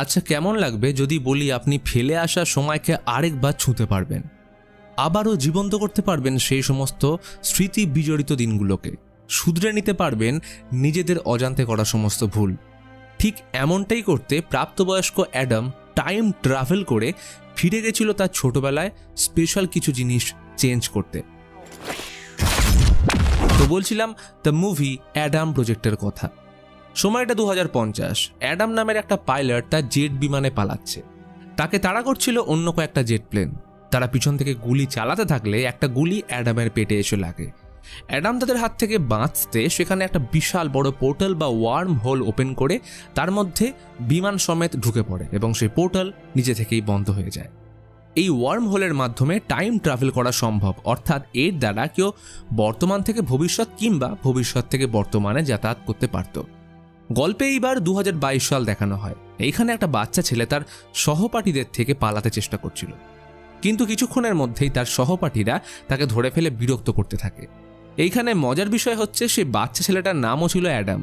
আচ্ছা, কেমন লাগবে যদি বলি আপনি ফেলে আসা সময়কে আরেকবার ছুঁতে পারবেন, আবারও জীবন্ত করতে পারবেন সেই সমস্ত স্মৃতি বিজড়িত দিনগুলোকে, শুধরে নিতে পারবেন নিজেদের অজান্তে করা সমস্ত ভুল। ঠিক এমনটাই করতে প্রাপ্তবয়স্ক অ্যাডাম টাইম ট্রাভেল করে ফিরে গেছিল তার ছোটবেলায় স্পেশাল কিছু জিনিস চেঞ্জ করতে। তো বলছিলাম দ্য মুভি অ্যাডাম প্রজেক্টের কথা। সময়টা 2050। অ্যাডাম নামের একটা পাইলট তার জেট বিমানে পালাচ্ছে। তাকে তাড়া করছিল অন্য কয়েকটা জেট প্লেন। তারা পিছন থেকে গুলি চালাতে থাকলে একটা গুলি অ্যাডামের পেটে এসে লাগে। অ্যাডাম তাদের হাত থেকে বাঁচতে সেখানে একটা বিশাল বড় পোর্টাল বা ওয়ার্ম হোল ওপেন করে তার মধ্যে বিমান সমেত ঢুকে পড়ে এবং সেই পোর্টাল নিজে থেকেই বন্ধ হয়ে যায়। এই ওয়ার্ম হোলের মাধ্যমে টাইম ট্রাভেল করা সম্ভব, অর্থাৎ এর দ্বারা কেউ বর্তমান থেকে ভবিষ্যৎ কিংবা ভবিষ্যৎ থেকে বর্তমানে যাতায়াত করতে পারত। গল্পে এইবার 2022 সাল দেখানো হয়। এইখানে একটা বাচ্চা ছেলে তার সহপাঠীদের থেকে পালাতে চেষ্টা করছিল, কিন্তু কিছুক্ষণের মধ্যেই তার সহপাঠীরা তাকে ধরে ফেলে বিরক্ত করতে থাকে। এইখানে মজার বিষয় হচ্ছে সে বাচ্চা ছেলেটার নামও ছিল অ্যাডাম।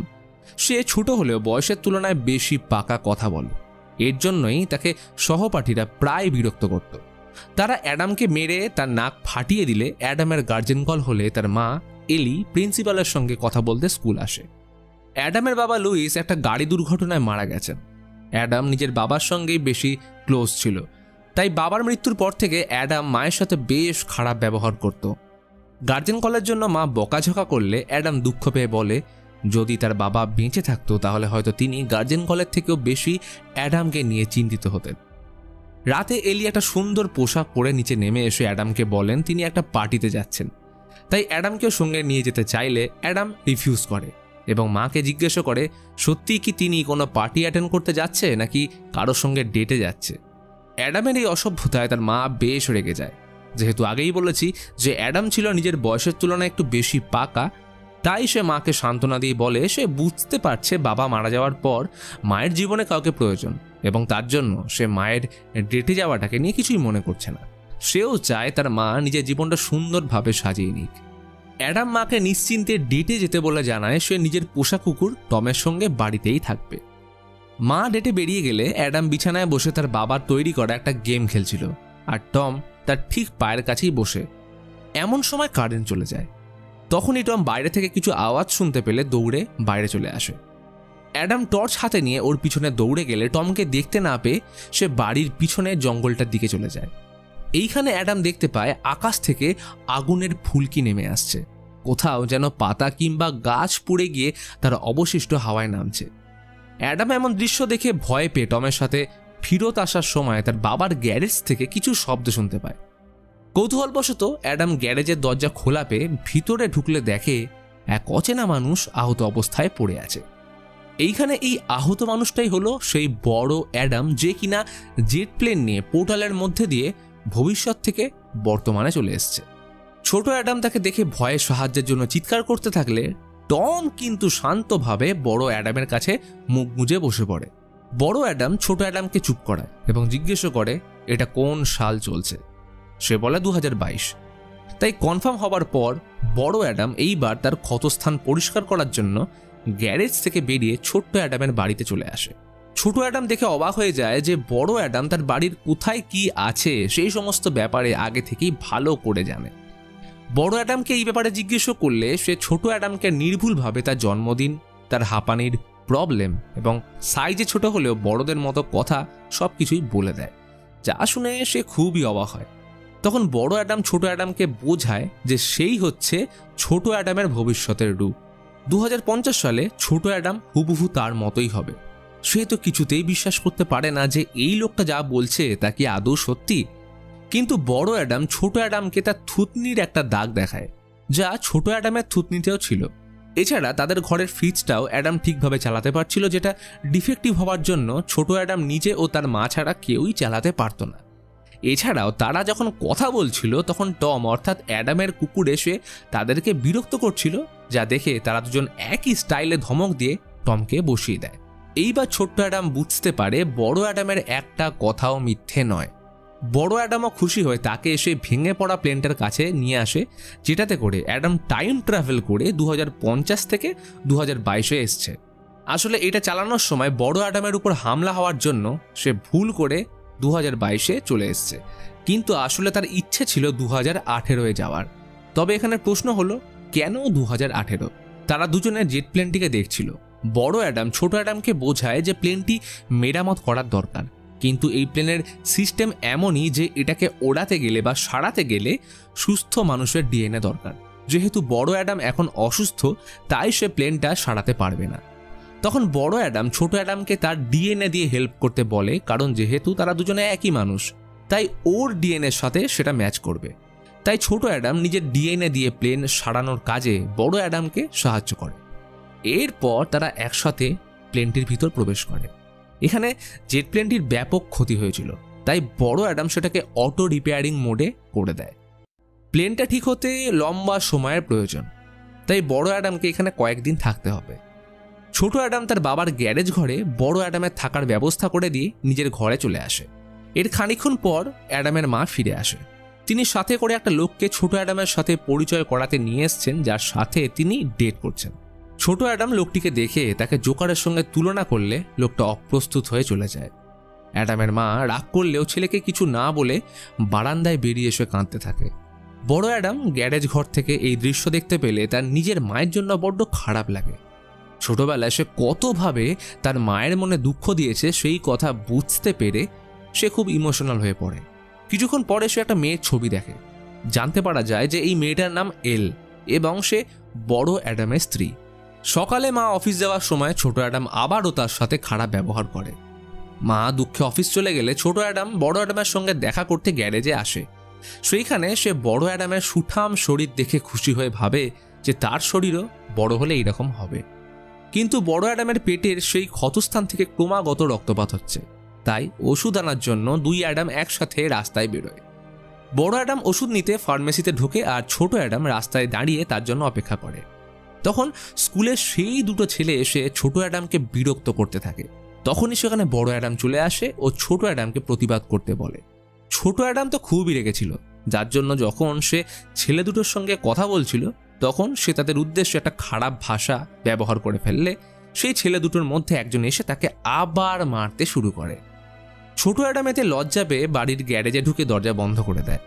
সে ছোট হলেও বয়সের তুলনায় বেশি পাকা কথা বলে। এর জন্যই তাকে সহপাঠীরা প্রায় বিরক্ত করত। তারা অ্যাডামকে মেরে তার নাক ফাটিয়ে দিলে অ্যাডামের গার্জেন কল হলে তার মা এলি প্রিন্সিপালের সঙ্গে কথা বলতে স্কুল আসে। অ্যাডামের বাবা লুইস একটা গাড়ি দুর্ঘটনায় মারা গেছেন। অ্যাডাম নিজের বাবার সঙ্গেই বেশি ক্লোজ ছিল, তাই বাবার মৃত্যুর পর থেকে অ্যাডাম মায়ের সাথে বেশ খারাপ ব্যবহার করত। গার্জেন কলের জন্য মা বকাঝকা করলে অ্যাডাম দুঃখ পেয়ে বলে যদি তার বাবা বেঁচে থাকতো তাহলে হয়তো তিনি গার্জেন কলের থেকেও বেশি অ্যাডামকে নিয়ে চিন্তিত হতেন। রাতে এলি একটা সুন্দর পোশাক পরে নিচে নেমে এসে অ্যাডামকে বলেন তিনি একটা পার্টিতে যাচ্ছেন, তাই অ্যাডামকেও সঙ্গে নিয়ে যেতে চাইলে অ্যাডাম রিফিউজ করে এবং মাকে জিজ্ঞাসা করে সত্যিই কি তিনি কোনো পার্টি অ্যাটেন্ড করতে যাচ্ছে নাকি কারোর সঙ্গে ডেটে যাচ্ছে। অ্যাডামের এই অসভ্যতায় তার মা বেশ রেগে যায়। যেহেতু আগেই বলেছি যে অ্যাডাম ছিল নিজের বয়সের তুলনায় একটু বেশি পাকা, তাই সে মাকে সান্ত্বনা দিয়ে বলে সে বুঝতে পারছে বাবা মারা যাওয়ার পর মায়ের জীবনে কাউকে প্রয়োজন এবং তার জন্য সে মায়ের ডেটে যাওয়াটাকে নিয়ে কিছুই মনে করছে না। সেও চায় তার মা নিজের জীবনটা সুন্দরভাবে সাজিয়ে নিক। অ্যাডাম মাকে নিশ্চিন্তে ডেটে যেতে বলে জানায় সে নিজের পোষা কুকুর টমের সঙ্গে বাড়িতেই থাকবে। মা ডেটে বেরিয়ে গেলে অ্যাডাম বিছানায় বসে তার বাবার তৈরি করা একটা গেম খেলছিল আর টম তার ঠিক পায়ের কাছেই বসে। এমন সময় কারেন্ট চলে যায়। তখনই টম বাইরে থেকে কিছু আওয়াজ শুনতে পেলে দৌড়ে বাইরে চলে আসে। অ্যাডাম টর্চ হাতে নিয়ে ওর পিছনে দৌড়ে গেলে টমকে দেখতে না পেয়ে সে বাড়ির পিছনে জঙ্গলটার দিকে চলে যায়। এইখানে অ্যাডাম দেখতে পায় আকাশ থেকে আগুনের ফুলকি নেমে আসছে। কোথাও যেন পাতা কিংবা গাছ পুড়ে গিয়ে তার অবশিষ্ট হাওয়ায় নামছে। অ্যাডাম এমন দৃশ্য দেখে ভয় পেয়ে টমের সাথে ফিরত আসার সময় তার বাবার গ্যারেজ থেকে কিছু শব্দ শুনতে পায়। কৌতূহলবশত অ্যাডাম গ্যারেজের দরজা খোলা পেয়ে ভিতরে ঢুকলে দেখে এক অচেনা মানুষ আহত অবস্থায় পড়ে আছে। এইখানে এই আহত মানুষটাই হলো সেই বড় অ্যাডাম যে কিনা জেট প্লেন নিয়ে পোর্টালের মধ্যে দিয়ে ভবিষ্যৎ থেকে বর্তমানে চলে এসছে। ছোট অ্যাডাম তাকে দেখে ভয়ে সাহায্যের জন্য চিৎকার করতে থাকলে টম কিন্তু শান্তভাবে বড় অ্যাডামের কাছে মুখ গুঁজে বসে পড়ে। বড় অ্যাডাম ছোট অ্যাডামকে চুপ করায় এবং জিজ্ঞেস করে এটা কোন সাল চলছে। সে বলে 2022। তাই কনফার্ম হবার পর বড় অ্যাডাম এইবার তার ক্ষতস্থান পরিষ্কার করার জন্য গ্যারেজ থেকে বেরিয়ে ছোট্ট অ্যাডামের বাড়িতে চলে আসে। ছোট অ্যাডাম দেখে অবাক হয়ে যায় যে বড় অ্যাডাম তার বাড়ির কোথায় কি আছে সেই সমস্ত ব্যাপারে আগে থেকেই ভালো করে জানে। বড় অ্যাডামকে এই ব্যাপারে জিজ্ঞেস করলে সে ছোট অ্যাডামকে নির্ভুলভাবে তার জন্মদিন, তার হাঁপানির প্রবলেম এবং সাইজে ছোট হলেও বড়দের মতো কথা সবকিছুই বলে দেয়, যা শুনে সে খুবই অবাক হয়। তখন বড় অ্যাডাম ছোট অ্যাডামকে বোঝায় যে সেই হচ্ছে ছোট অ্যাডামের ভবিষ্যতের রূপ। 2050 সালে ছোট অ্যাডাম হুবহু তার মতোই হবে। সে তো কিছুতেই বিশ্বাস করতে পারে না যে এই লোকটা যা বলছে তা কি আদৌ সত্যি। কিন্তু বড় অ্যাডাম ছোট অ্যাডামকে তার থুতনির একটা দাগ দেখায়, যা ছোট অ্যাডামের থুতনিতেও ছিল। এছাড়া তাদের ঘরের ফ্রিজটাও অ্যাডাম ঠিকভাবে চালাতে পারছিল, যেটা ডিফেক্টিভ হওয়ার জন্য ছোট অ্যাডাম নিজে ও তার মা ছাড়া কেউই চালাতে পারত না। এছাড়াও তারা যখন কথা বলছিল তখন টম অর্থাৎ অ্যাডামের কুকুর এসে তাদেরকে বিরক্ত করছিল, যা দেখে তারা দুজন একই স্টাইলে ধমক দিয়ে টমকে বসিয়ে দেয়। এইবার ছোট্ট অ্যাডাম বুঝতে পারে বড় অ্যাডামের একটা কথাও মিথ্যে নয়। বড় অ্যাডামও খুশি হয়ে তাকে এসে ভেঙে পড়া প্লেনটার কাছে নিয়ে আসে, যেটাতে করে অ্যাডাম টাইম ট্রাভেল করে 2050 থেকে 2022 এসছে। আসলে এটা চালানোর সময় বড় অ্যাডামের উপর হামলা হওয়ার জন্য সে ভুল করে 2022-এ চলে এসছে, কিন্তু আসলে তার ইচ্ছে ছিল 2018-এ যাওয়ার। তবে এখানে প্রশ্ন হলো, কেন 2018? তারা দুজনে জেট প্লেনটিকে দেখছিল। বড় অ্যাডাম ছোট অ্যাডামকে বোঝায় যে প্লেনটি মেরামত করার দরকার, কিন্তু এই প্লেনের সিস্টেম এমনই যে এটাকে ওড়াতে গেলে বা সারাতে গেলে সুস্থ মানুষের ডিএনএ দরকার। যেহেতু বড় অ্যাডাম এখন অসুস্থ, তাই সে প্লেনটা সারাতে পারবে না। তখন বড় অ্যাডাম ছোট অ্যাডামকে তার ডিএনএ দিয়ে হেল্প করতে বলে, কারণ যেহেতু তারা দুজনে একই মানুষ, তাই ওর ডিএনএর সাথে সেটা ম্যাচ করবে। তাই ছোট অ্যাডাম নিজের ডিএনএ দিয়ে প্লেন সারানোর কাজে বড় অ্যাডামকে সাহায্য করে। এরপর তারা একসাথে প্লেনটির ভিতর প্রবেশ করে। এখানে জেট প্লেনটির ব্যাপক ক্ষতি হয়েছিল, তাই বড় অ্যাডাম সেটাকে অটো রিপেয়ারিং মোডে করে দেয়। প্লেনটা ঠিক হতে লম্বা সময়ের প্রয়োজন, তাই বড় অ্যাডামকে এখানে কয়েকদিন থাকতে হবে। ছোট অ্যাডাম তার বাবার গ্যারেজ ঘরে বড় অ্যাডামের থাকার ব্যবস্থা করে দিয়ে নিজের ঘরে চলে আসে। এর খানিকক্ষণ পর অ্যাডামের মা ফিরে আসে। তিনি সাথে করে একটা লোককে ছোট অ্যাডামের সাথে পরিচয় করাতে নিয়ে এসছেন, যার সাথে তিনি ডেট করছেন। ছোট অ্যাডাম লোকটিকে দেখে তাকে জোকারের সঙ্গে তুলনা করলে লোকটা অপ্রস্তুত হয়ে চলে যায়। অ্যাডামের মা রাগ করলেও ছেলেকে কিছু না বলে বারান্দায় বেরিয়ে এসে কাঁদতে থাকে। বড় অ্যাডাম গ্যারেজ ঘর থেকে এই দৃশ্য দেখতে পেলে তার নিজের মায়ের জন্য বড্ড খারাপ লাগে। ছোটবেলায় সে কতভাবে তার মায়ের মনে দুঃখ দিয়েছে সেই কথা বুঝতে পেরে সে খুব ইমোশনাল হয়ে পড়ে। কিছুক্ষণ পরে সে একটা মেয়ের ছবি দেখে। জানতে পারা যায় যে এই মেয়েটার নাম এল এবং সে বড় অ্যাডামের স্ত্রী। সকালে মা অফিস যাওয়ার সময় ছোট অ্যাডাম আবারও তার সাথে খারাপ ব্যবহার করে। মা দুঃখে অফিস চলে গেলে ছোট অ্যাডাম বড় অ্যাডামের সঙ্গে দেখা করতে গ্যারেজে আসে। সেইখানে সে বড় অ্যাডামের সুঠাম শরীর দেখে খুশি হয়ে ভাবে যে তার শরীরও বড় হলে এইরকম হবে। কিন্তু বড় অ্যাডামের পেটের সেই ক্ষতস্থান থেকে ক্রমাগত রক্তপাত হচ্ছে, তাই ওষুধ আনার জন্য দুই অ্যাডাম একসাথে রাস্তায় বেরোয়। বড় অ্যাডাম ওষুধ নিতে ফার্মেসিতে ঢোকে আর ছোট অ্যাডাম রাস্তায় দাঁড়িয়ে তার জন্য অপেক্ষা করে। তখন স্কুলের সেই দুটো ছেলে এসে ছোট অ্যাডামকে বিরক্ত করতে থাকে। তখনই সেখানে বড় অ্যাডাম চলে আসে ও ছোট অ্যাডামকে প্রতিবাদ করতে বলে। ছোট অ্যাডাম তো খুবই রেগেছিল, যার জন্য যখন সে ছেলে দুটোর সঙ্গে কথা বলছিল তখন সে তাদের উদ্দেশ্যে একটা খারাপ ভাষা ব্যবহার করে ফেললে সেই ছেলে দুটোর মধ্যে একজন এসে তাকে আবার মারতে শুরু করে। ছোট অ্যাডাম এতে লজ্জা পেয়ে বাড়ির গ্যারেজে ঢুকে দরজা বন্ধ করে দেয়।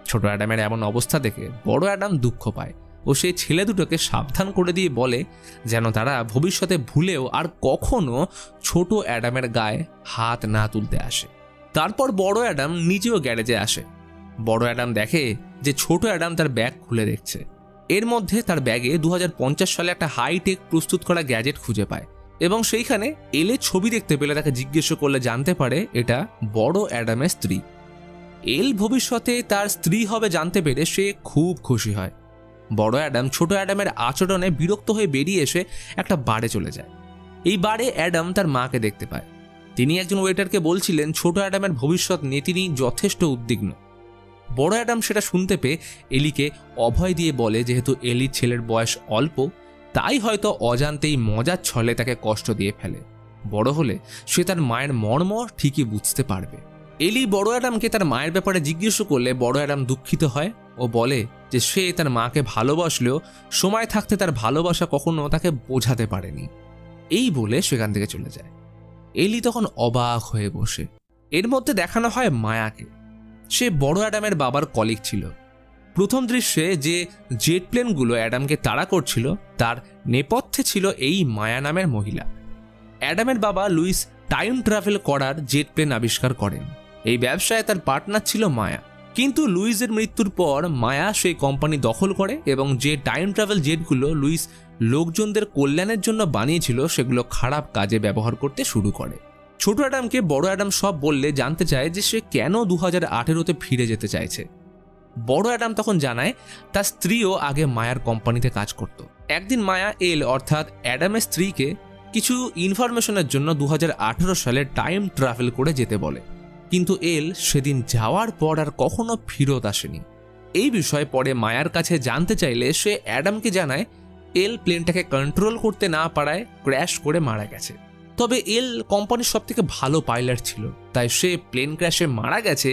ছোট অ্যাডামের এমন অবস্থা দেখে বড় অ্যাডাম দুঃখ পায় ও সেই ছেলে দুটোকে সাবধান করে দিয়ে বলে যেন তারা ভবিষ্যতে ভুলেও আর কখনো ছোট অ্যাডামের গায়ে হাত না তুলতে আসে। তারপর বড় অ্যাডাম নিজেও গ্যারেজে আসে। বড় অ্যাডাম দেখে যে ছোট অ্যাডাম তার ব্যাগ খুলে দেখছে। এর মধ্যে তার ব্যাগে 2050 সালে একটা হাইটেক প্রস্তুত করা গ্যাজেট খুঁজে পায় এবং সেইখানে এলের ছবি দেখতে পেলে তাকে জিজ্ঞেস করলে জানতে পারে এটা বড় অ্যাডামের স্ত্রী। এল ভবিষ্যতে তার স্ত্রী হবে জানতে পেরে সে খুব খুশি হয়। বড় অ্যাডাম ছোট অ্যাডামের আচরণে বিরক্ত হয়ে বেরিয়ে এসে একটা বারে চলে যায়। এই বারে অ্যাডাম তার মাকে দেখতে পায়। তিনি একজন ওয়েটারকে বলছিলেন ছোট অ্যাডামের ভবিষ্যৎ নিয়ে তিনি যথেষ্ট উদ্বিগ্ন। বড় অ্যাডাম সেটা শুনতে পেয়ে এলিকে অভয় দিয়ে বলে যেহেতু এলির ছেলের বয়স অল্প তাই হয়তো অজান্তেই মজার ছলে তাকে কষ্ট দিয়ে ফেলে। বড় হলে সে তার মায়ের মর্ম ঠিকই বুঝতে পারবে। এলি বড় অ্যাডামকে তার মায়ের ব্যাপারে জিজ্ঞেস করলে বড় অ্যাডাম দুঃখিত হয় ও বলে যে সে তার মাকে ভালোবাসলেও সময় থাকতে তার ভালোবাসা কখনো তাকে বোঝাতে পারেনি। এই বলে সেখান থেকে চলে যায়। এলি তখন অবাক হয়ে বসে। এর মধ্যে দেখানো হয় মায়াকে। সে বড় অ্যাডামের বাবার কলিগ ছিল। প্রথম দৃশ্যে যে জেট প্লেনগুলো অ্যাডামকে তাড়া করছিল তার নেপথ্যে ছিল এই মায়া নামের মহিলা। অ্যাডামের বাবা লুইস টাইম ট্রাভেল করার জেট প্লেন আবিষ্কার করেন। এই ব্যবসায় তার পার্টনার ছিল মায়া, কিন্তু লুইসের মৃত্যুর পর মায়া সেই কোম্পানি দখল করে এবং যে টাইম ট্রাভেল জেটগুলো লুইস লোকজনদের কল্যাণের জন্য বানিয়েছিল সেগুলো খারাপ কাজে ব্যবহার করতে শুরু করে। ছোট অ্যাডামকে বড় অ্যাডাম সব বললে জানতে চায় যে সে কেন 2018-তে ফিরে যেতে চাইছে। বড় অ্যাডাম তখন জানায় তার স্ত্রীও আগে মায়ার কোম্পানিতে কাজ করত। একদিন মায়া এল অর্থাৎ অ্যাডামের স্ত্রীকে কিছু ইনফরমেশনের জন্য 2018 সালে টাইম ট্রাভেল করে যেতে বলে, কিন্তু এল সেদিন যাওয়ার পর আর কখনো ফিরত আসেনি। এই বিষয়ে পরে মায়ার কাছে জানতে চাইলে সে অ্যাডামকে জানায় এল প্লেনটাকে কন্ট্রোল করতে না পারায় ক্র্যাশ করে মারা গেছে। তবে এল কোম্পানির সবথেকে ভালো পাইলট ছিল, তাই সে প্লেন ক্র্যাশে মারা গেছে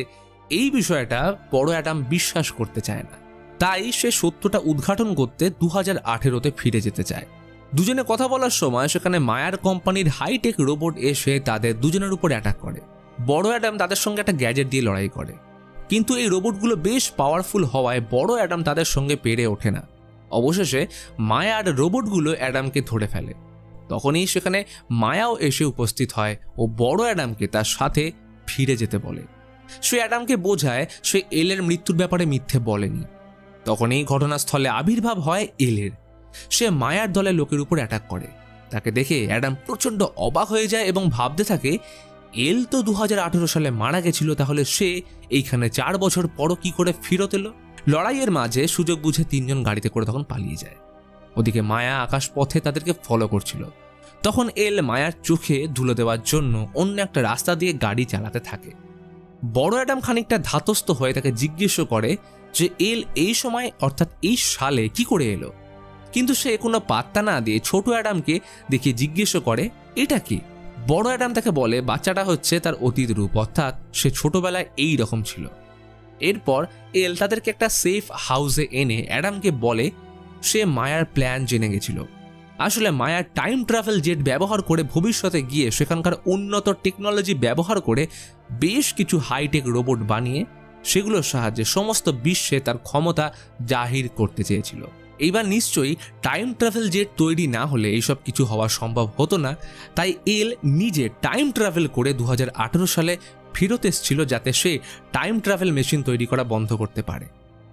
এই বিষয়টা বড় অ্যাডাম বিশ্বাস করতে চায় না। তাই সে সত্যটা উদ্ঘাটন করতে 2018-তে ফিরে যেতে চায়। দুজনে কথা বলার সময় সেখানে মায়ার কোম্পানির হাইটেক রোবট এসে তাদের দুজনের উপর অ্যাটাক করে। বড় অ্যাডাম তাদের সঙ্গে একটা গ্যাজেট দিয়ে লড়াই করে, কিন্তু এই রোবটগুলো বেশ পাওয়ারফুল হওয়ায় বড় অ্যাডাম তাদের সঙ্গে পেরে ওঠে না। অবশেষে মায়া আর রোবটগুলো অ্যাডামকে ধরে ফেলে। তখনই সেখানে মায়াও এসে উপস্থিত হয় ও বড় অ্যাডামকে তার সাথে ফিরে যেতে বলে। সে অ্যাডামকে বোঝায় সে এলের মৃত্যুর ব্যাপারে মিথ্যে বলেনি। তখনই ঘটনাস্থলে আবির্ভাব হয় এলের। সে মায়ার দলের লোকের উপর অ্যাটাক করে। তাকে দেখে অ্যাডাম প্রচণ্ড অবাক হয়ে যায় এবং ভাবতে থাকে এল তো 2018 সালে মারা গেছিল, তাহলে সে এইখানে 4 বছর পরও কি করে ফিরত এলো। লড়াইয়ের মাঝে সুযোগ বুঝে 3 জন গাড়িতে করে তখন পালিয়ে যায়। ওদিকে মায়া আকাশ পথে তাদেরকে ফলো করছিল। তখন এল মায়ার চোখে ধুলো দেওয়ার জন্য অন্য একটা রাস্তা দিয়ে গাড়ি চালাতে থাকে। বড় অ্যাডাম খানিকটা ধাতস্থ হয়ে তাকে জিজ্ঞেস করে যে এল এই সময় অর্থাৎ এই সালে কি করে এলো, কিন্তু সে কোনো পাত্তা না দিয়ে ছোট অ্যাডামকে দেখিয়ে জিজ্ঞেস করে এটা কি। বড় অ্যাডাম তাকে বলে বাচ্চাটা হচ্ছে তার অতীত রূপ, অর্থাৎ সে ছোটবেলায় এই রকম ছিল। এরপর এল তাদেরকে একটা সেফ হাউসে এনে অ্যাডামকে বলে সে মায়ার প্ল্যান জেনে গেছিল। আসলে মায়ার টাইম ট্রাভেল জেট ব্যবহার করে ভবিষ্যতে গিয়ে সেখানকার উন্নত টেকনোলজি ব্যবহার করে বেশ কিছু হাইটেক রোবট বানিয়ে সেগুলোর সাহায্যে সমস্ত বিশ্বে তার ক্ষমতা জাহির করতে চেয়েছিল। এইবার নিশ্চয়ই টাইম ট্রাভেল জেট তৈরি না হলে এইসব কিছু হওয়া সম্ভব হতো না। তাই এল নিজে টাইম ট্রাভেল করে 2018 সালে ফেরত এসেছিল যাতে সে টাইম ট্রাভেল মেশিন তৈরি করা বন্ধ করতে পারে।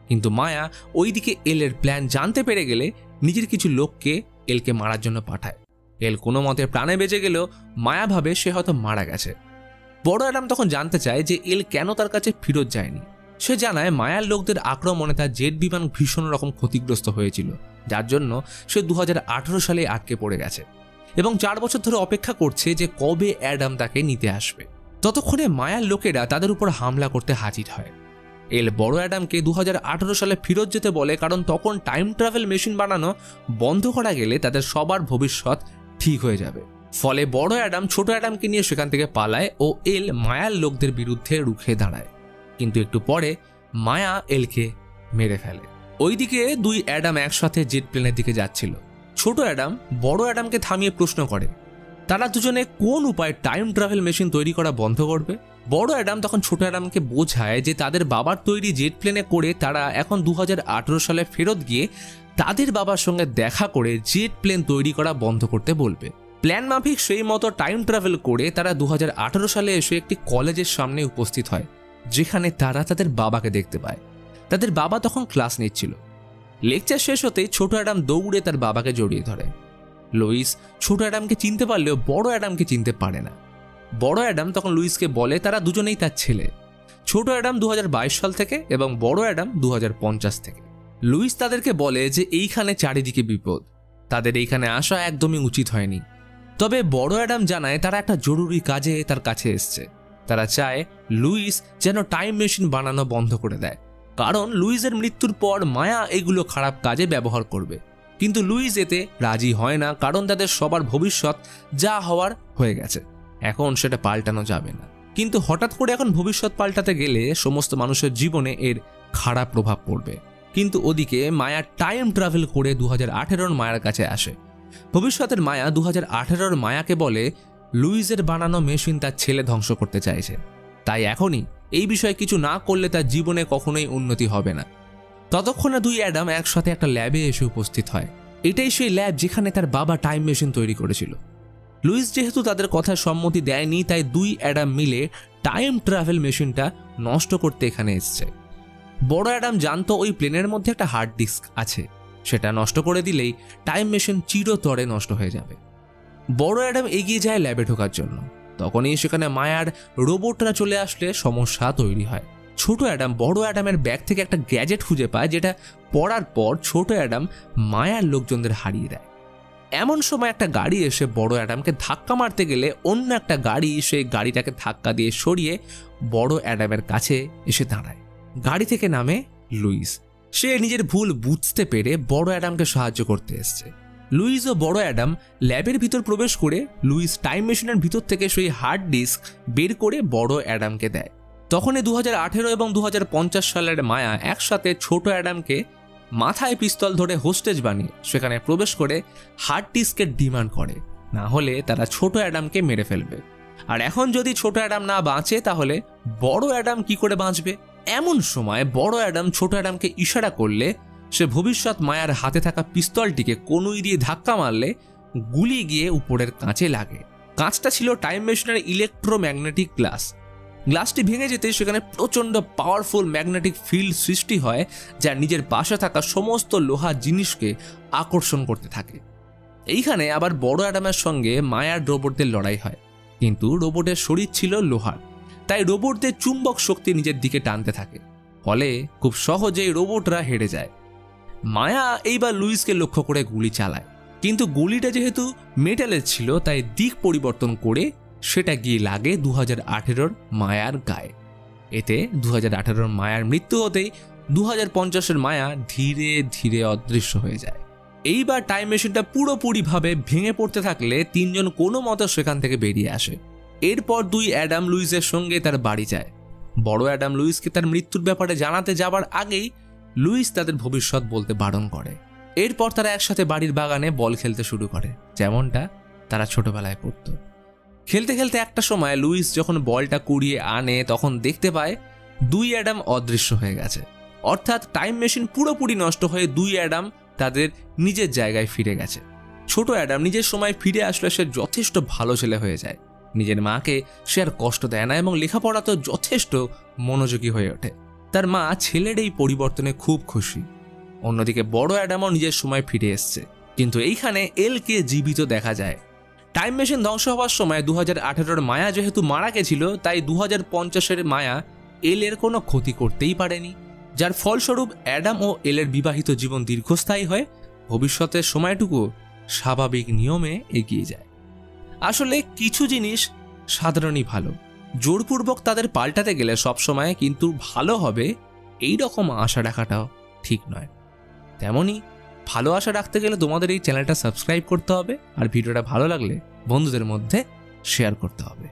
কিন্তু মায়া ওইদিকে এলের প্ল্যান জানতে পেরে গেলে নিজের কিছু লোককে এলকে মারার জন্য পাঠায়। এল কোনো মতে প্রাণে বেঁচে গেলেও মায়া ভাবে সে হয়তো মারা গেছে। বড় অ্যাডাম তখন জানতে চায় যে এল কেন তার কাছে ফেরত যায়নি। সে জানায় মায়ার লোকদের আক্রমণে তার জেট বিমান ভীষণ রকম ক্ষতিগ্রস্ত হয়েছিল, যার জন্য সে 2018 সালে আটকে পড়ে গেছে এবং 4 বছর ধরে অপেক্ষা করছে যে কবে অ্যাডাম তাকে নিতে আসবে। ততক্ষণে মায়ার লোকেরা তাদের উপর হামলা করতে হাজির হয়। এল বড় অ্যাডামকে 2018 সালে ফেরত যেতে বলে, কারণ তখন টাইম ট্রাভেল মেশিন বানানো বন্ধ করা গেলে তাদের সবার ভবিষ্যৎ ঠিক হয়ে যাবে। ফলে বড় অ্যাডাম ছোট অ্যাডামকে নিয়ে সেখান থেকে পালায় ও এল মায়ার লোকদের বিরুদ্ধে রুখে দাঁড়ায়। কিন্তু একটু পরে মায়া এলকে মেরে ফেলে। ওইদিকে 2 অ্যাডাম একসাথে জেট প্লেনের দিকে যাচ্ছিল। ছোট অ্যাডাম বড় অ্যাডামকে থামিয়ে প্রশ্ন করে তারা দুজনে কোন উপায়ে টাইম ট্রাভেল মেশিন তৈরি করা বন্ধ করবে। বড় অ্যাডাম তখন ছোট অ্যাডামকে বোঝায় যে তাদের বাবার তৈরি জেট প্লেনে করে তারা এখন 2018 সালে ফেরত গিয়ে তাদের বাবার সঙ্গে দেখা করে জেট প্লেন তৈরি করা বন্ধ করতে বলবে। প্ল্যান মাফিক সেই মতো টাইম ট্রাভেল করে তারা 2018 সালে এসে একটি কলেজের সামনে উপস্থিত হয়, যেখানে তারা তাদের বাবাকে দেখতে পায়। তাদের বাবা তখন ক্লাস নিচ্ছিল। লেকচার শেষ হতেই ছোট অ্যাডাম দৌড়ে তার বাবাকে জড়িয়ে ধরে। লুইস ছোট অ্যাডামকে চিনতে পারলেও বড় অ্যাডামকে চিনতে পারে না। বড় অ্যাডাম তখন লুইসকে বলে তারা দুজনেই তার ছেলে। ছোট অ্যাডাম 2022 সাল থেকে এবং বড় অ্যাডাম 2050 থেকে। লুইস তাদেরকে বলে যে এইখানে চারিদিকে বিপদ, তাদের এইখানে আসা একদমই উচিত হয়নি। তবে বড় অ্যাডাম জানায় তারা একটা জরুরি কাজে তার কাছে এসছে। তারা চায় লুইস যেন টাইম মেশিন বানানো বন্ধ করে দেয়, কারণ লুইসের মৃত্যুর পর মায়া এগুলো খারাপ কাজে ব্যবহার করবে। কিন্তু লুইস এতে রাজি হয় না, কারণ তাদের সবার ভবিষ্যৎ যা হওয়ার হয়ে গেছে, এখন সেটা পাল্টানো যাবে না। কিন্তু হঠাৎ করে এখন ভবিষ্যৎ পাল্টাতে গেলে সমস্ত মানুষের জীবনে এর খারাপ প্রভাব পড়বে। কিন্তু ওদিকে মায়া টাইম ট্রাভেল করে 2018 মায়ার কাছে আসে। ভবিষ্যতের মায়া 2018 মায়াকে বলে লুইসের বানানো মেশিন তার ছেলে ধ্বংস করতে চাইছে, তাই এখনই এই বিষয়ে কিছু না করলে তার জীবনে কখনোই উন্নতি হবে না। ততক্ষণে 2 অ্যাডাম একসাথে একটা ল্যাবে এসে উপস্থিত হয়। এটাই সেই ল্যাব যেখানে তার বাবা টাইম মেশিন তৈরি করেছিল। লুইস যেহেতু তাদের কথায় সম্মতি দেয়নি, তাই 2 অ্যাডাম মিলে টাইম ট্রাভেল মেশিনটা নষ্ট করতে এখানে এসছে। বড় অ্যাডাম জানতো ওই প্লেনের মধ্যে একটা হার্ড ডিস্ক আছে, সেটা নষ্ট করে দিলেই টাইম মেশিন চিরতরে নষ্ট হয়ে যাবে। বড় অ্যাডাম এগিয়ে যায় ল্যাবে ঢোকার জন্য। তখনই সেখানে মায়ার রোবটরা চলে আসলে সমস্যা তৈরি হয়। ছোট অ্যাডাম বড় অ্যাডামের ব্যাগ থেকে একটা গ্যাজেট খুঁজে পায়, যেটা পড়ার পর ছোট অ্যাডাম মায়ার লোকজনদের হারিয়ে দেয়। এমন সময় একটা গাড়ি এসে বড় অ্যাডামকে ধাক্কা মারতে গেলে অন্য একটা গাড়ি সেই গাড়িটাকে ধাক্কা দিয়ে সরিয়ে বড় অ্যাডামের কাছে এসে দাঁড়ায়। গাড়ি থেকে নামে লুইস। সে নিজের ভুল বুঝতে পেরে বড় অ্যাডামকে সাহায্য করতে এসছে। লুইস ও বড় অ্যাডাম ল্যাবের ভিতর প্রবেশ করে লুইস টাইম মেশিনের ভিতর থেকে সেই হার্ড ডিস্ক বের করে বড় অ্যাডামকে দেয়। তখনই 2018 এবং 2050 সালের মায়া একসাথে ছোট অ্যাডামকে মাথায় পিস্তল ধরে হোস্টেজ বানিয়ে সেখানে প্রবেশ করে হার্ড ডিস্কের ডিমান্ড করে, না হলে তারা ছোট অ্যাডামকে মেরে ফেলবে। আর এখন যদি ছোট অ্যাডাম না বাঁচে তাহলে বড় অ্যাডাম কি করে বাঁচবে? এমন সময় বড় অ্যাডাম ছোট অ্যাডামকে ইশারা করলে সে ভবিষ্যৎ মায়ার হাতে থাকা পিস্তলটিকে কনুই দিয়ে ধাক্কা মারলে গুলি গিয়ে উপরের কাঁচে লাগে। কাঁচটা ছিল টাইম মেশিনের ইলেকট্রোম্যাগনেটিক গ্লাস। গ্লাসটি ভেঙে যেতে সেখানে প্রচণ্ড পাওয়ারফুল ম্যাগনেটিক ফিল্ড সৃষ্টি হয়, যা নিজের পাশে থাকা সমস্ত লোহা জিনিসকে আকর্ষণ করতে থাকে। এইখানে আবার বড় অ্যাডামের সঙ্গে মায়ার রোবটদের লড়াই হয়, কিন্তু রোবটের শরীর ছিল লোহার, তাই রোবটদের চুম্বক শক্তি নিজের দিকে টানতে থাকে, ফলে খুব সহজেই রোবটরা হেরে যায়। মায়া এইবার লুইসকে লক্ষ্য করে গুলি চালায়, কিন্তু গুলিটা যেহেতু মেটালের ছিল তাই দিক পরিবর্তন করে সেটা গিয়ে লাগে 2018 মায়ার গায়ে। এতে 2018 মায়ার মৃত্যু হতেই 2050 মায়া ধীরে ধীরে অদৃশ্য হয়ে যায়। এইবার টাইম মেশিনটা পুরোপুরিভাবে ভেঙে পড়তে থাকলে তিনজন কোনো মতো সেখান থেকে বেরিয়ে আসে। এরপর দুই অ্যাডাম লুইসের সঙ্গে তার বাড়ি যায়। বড় অ্যাডাম লুইসকে তার মৃত্যুর ব্যাপারে জানাতে যাবার আগেই লুইস তাদের ভবিষ্যৎ বলতে বারণ করে। এরপর তারা একসাথে বাড়ির বাগানে বল খেলতে শুরু করে, যেমনটা তারা ছোটবেলায় করত। খেলতে খেলতে একটা সময় লুইস যখন বলটা কুড়িয়ে আনে তখন দেখতে পায় দুই অ্যাডাম অদৃশ্য হয়ে গেছে, অর্থাৎ টাইম মেশিন পুরোপুরি নষ্ট হয়ে দুই অ্যাডাম তাদের নিজের জায়গায় ফিরে গেছে। ছোট অ্যাডাম নিজের সময় ফিরে আসলে সে যথেষ্ট ভালো ছেলে হয়ে যায়। নিজের মাকে সে আর কষ্ট দেয় না এবং লেখাপড়াতেও যথেষ্ট মনোযোগী হয়ে ওঠে। তার মা ছেলের এই পরিবর্তনে খুব খুশি। অন্যদিকে বড় অ্যাডামও নিজের সময় ফিরে এসছে, কিন্তু এইখানে এলকে জীবিত দেখা যায়। টাইম মেশিন ধ্বংস হওয়ার সময় 2018 মায়া যেহেতু মারা গেছিল, তাই 2050 মায়া এলের কোনো ক্ষতি করতেই পারেনি, যার ফলস্বরূপ অ্যাডাম ও এলের বিবাহিত জীবন দীর্ঘস্থায়ী হয়। ভবিষ্যতের সময়টুকু স্বাভাবিক নিয়মে এগিয়ে যায়। আসলে কিছু জিনিস সাধারণই ভালো, জোরপূর্বক তাদের পাল্টাতে গেলে সবসময় কিন্তু ভালো হবে এই রকম আশা রাখাটাও ঠিক নয়। তেমনই ভালো আশা রাখতে গেলে তোমাদের এই চ্যানেলটা সাবস্ক্রাইব করতে হবে, আর ভিডিওটা ভালো লাগলে বন্ধুদের মধ্যে শেয়ার করতে হবে।